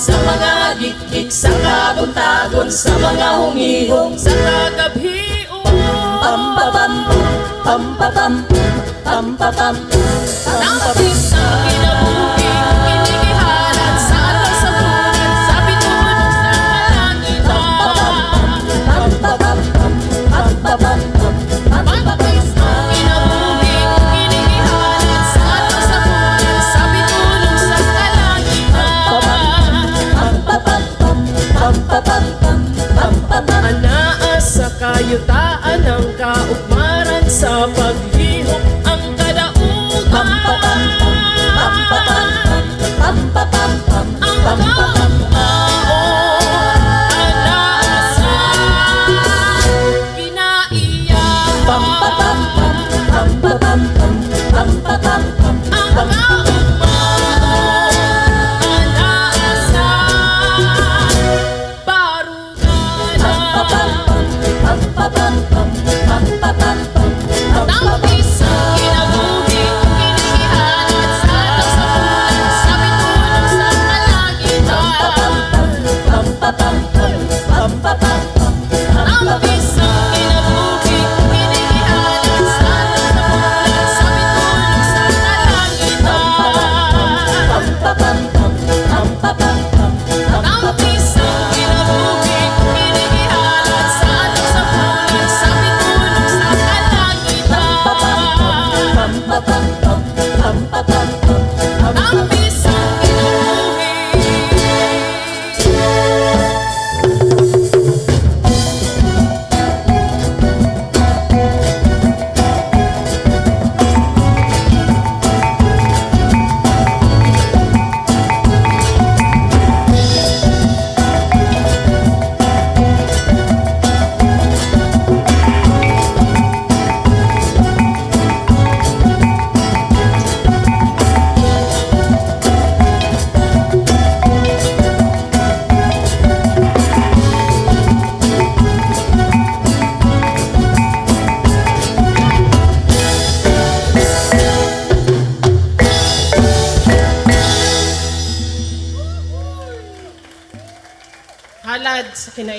sa mga gikik, sa kabuntagon, sa mga humihong, sa kagabhion. Pampapam, pampapam, pampapam, pampapam. Ang kinabuhi, kinikihalan sa alas sa bulan, sa bitunog sa kalangitan. Pampapam, pampapam, pampapam. Ang kinabuhi, kinikihalan sa alas sa bulan, sa bitunog sa kalangitan. Pampapam, pampapam, pampapam. Anaa sa kayutaan ng kaugnayan,